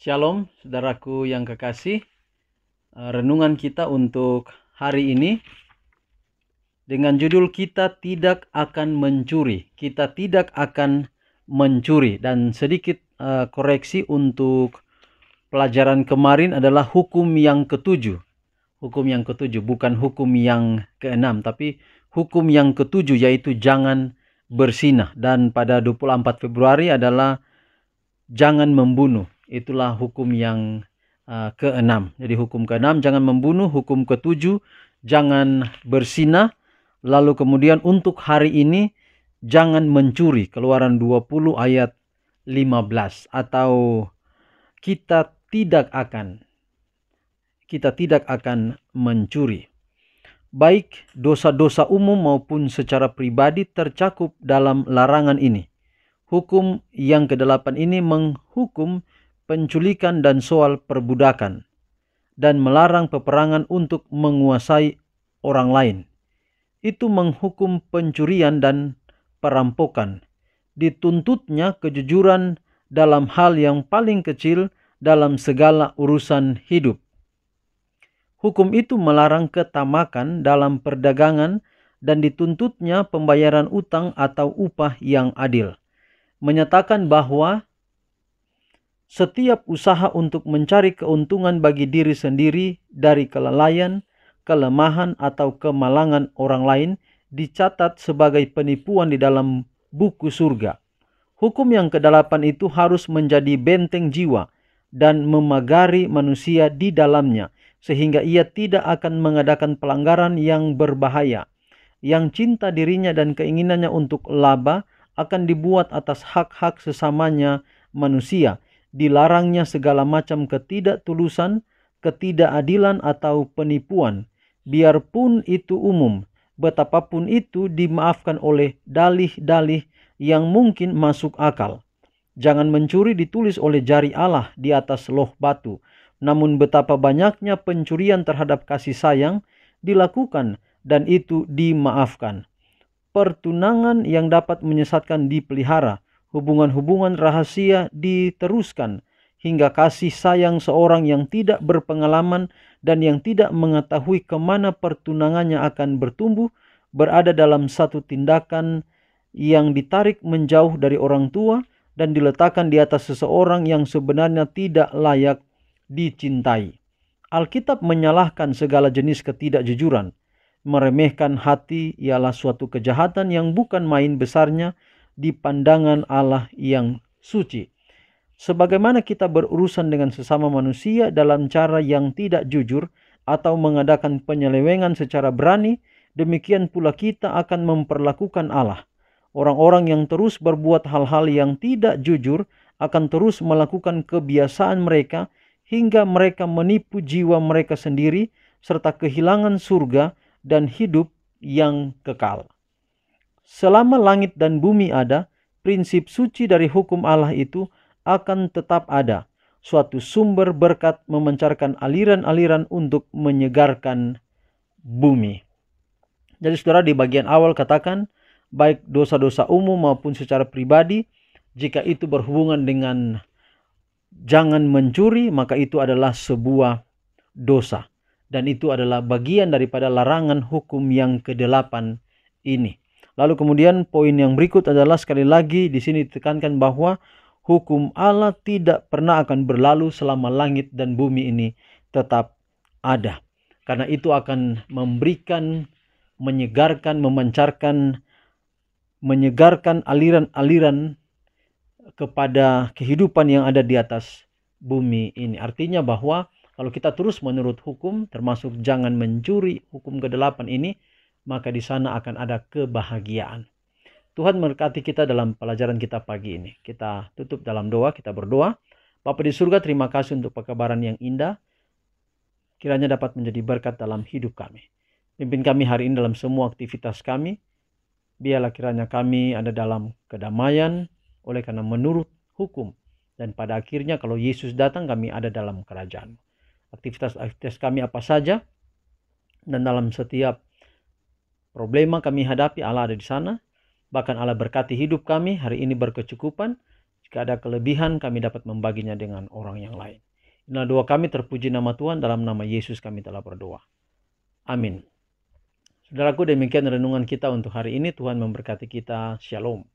Shalom, saudaraku yang kekasih. Renungan kita untuk hari ini dengan judul kita tidak akan mencuri. Kita tidak akan mencuri. Dan sedikit koreksi untuk pelajaran kemarin adalah hukum yang ketujuh. Hukum yang ketujuh, bukan hukum yang keenam, tapi hukum yang ketujuh, yaitu jangan berzinah. Dan pada 24 Februari adalah jangan membunuh. Itulah hukum yang keenam. Jadi hukum keenam jangan membunuh, hukum ketujuh jangan berzinah. Lalu kemudian untuk hari ini jangan mencuri. Keluaran 20 ayat 15. Atau kita tidak akan mencuri. Baik dosa-dosa umum maupun secara pribadi tercakup dalam larangan ini. Hukum yang ke-8 ini menghukum penculikan dan soal perbudakan dan melarang peperangan untuk menguasai orang lain. Itu menghukum pencurian dan perampokan. Dituntutnya kejujuran dalam hal yang paling kecil dalam segala urusan hidup. Hukum itu melarang ketamakan dalam perdagangan dan dituntutnya pembayaran utang atau upah yang adil. Menyatakan bahwa setiap usaha untuk mencari keuntungan bagi diri sendiri dari kelalaian, kelemahan, atau kemalangan orang lain dicatat sebagai penipuan di dalam buku surga. Hukum yang ke-8 itu harus menjadi benteng jiwa dan memagari manusia di dalamnya, sehingga ia tidak akan mengadakan pelanggaran yang berbahaya. Yang cinta dirinya dan keinginannya untuk laba akan dibuat atas hak-hak sesamanya manusia. Dilarangnya segala macam ketidaktulusan, ketidakadilan, atau penipuan. Biarpun itu umum, betapapun itu dimaafkan oleh dalih-dalih yang mungkin masuk akal. Jangan mencuri ditulis oleh jari Allah di atas loh batu. Namun betapa banyaknya pencurian terhadap kasih sayang dilakukan dan itu dimaafkan. Pertunangan yang dapat menyesatkan dipelihara, hubungan-hubungan rahasia diteruskan, hingga kasih sayang seorang yang tidak berpengalaman dan yang tidak mengetahui kemana pertunangannya akan bertumbuh, berada dalam satu tindakan yang ditarik menjauh dari orang tua dan diletakkan di atas seseorang yang sebenarnya tidak layak dicintai. Alkitab menyalahkan segala jenis ketidakjujuran. Meremehkan hati ialah suatu kejahatan yang bukan main besarnya di pandangan Allah yang suci. Sebagaimana kita berurusan dengan sesama manusia dalam cara yang tidak jujur atau mengadakan penyelewengan secara berani, demikian pula kita akan memperlakukan Allah. Orang-orang yang terus berbuat hal-hal yang tidak jujur akan terus melakukan kebiasaan mereka hingga mereka menipu jiwa mereka sendiri serta kehilangan surga dan hidup yang kekal. Selama langit dan bumi ada, prinsip suci dari hukum Allah itu akan tetap ada. Suatu sumber berkat memancarkan aliran-aliran untuk menyegarkan bumi. Jadi saudara, di bagian awal katakan, baik dosa-dosa umum maupun secara pribadi, jika itu berhubungan dengan jangan mencuri, maka itu adalah sebuah dosa. Dan itu adalah bagian daripada larangan hukum yang ke-8 ini. Lalu kemudian poin yang berikut adalah sekali lagi di sini ditekankan bahwa hukum Allah tidak pernah akan berlalu selama langit dan bumi ini tetap ada. Karena itu akan memberikan, menyegarkan, menyegarkan aliran-aliran kepada kehidupan yang ada di atas bumi ini. Artinya bahwa kalau kita terus menurut hukum, termasuk jangan mencuri, hukum ke-8 ini, maka di sana akan ada kebahagiaan. Tuhan memberkati kita dalam pelajaran kita pagi ini. Kita tutup dalam doa, kita berdoa. Bapa di surga, terima kasih untuk pekabaran yang indah. Kiranya dapat menjadi berkat dalam hidup kami. Pimpin kami hari ini dalam semua aktivitas kami. Biarlah kiranya kami ada dalam kedamaian oleh karena menurut hukum. Dan pada akhirnya kalau Yesus datang, kami ada dalam kerajaan. Aktivitas kami apa saja, dan dalam setiap problema kami hadapi, Allah ada di sana. Bahkan Allah berkati hidup kami hari ini berkecukupan. Jika ada kelebihan, kami dapat membaginya dengan orang yang lain. Inilah doa kami, terpuji nama Tuhan, dalam nama Yesus kami telah berdoa. Amin. Saudaraku, demikian renungan kita untuk hari ini. Tuhan memberkati kita. Shalom.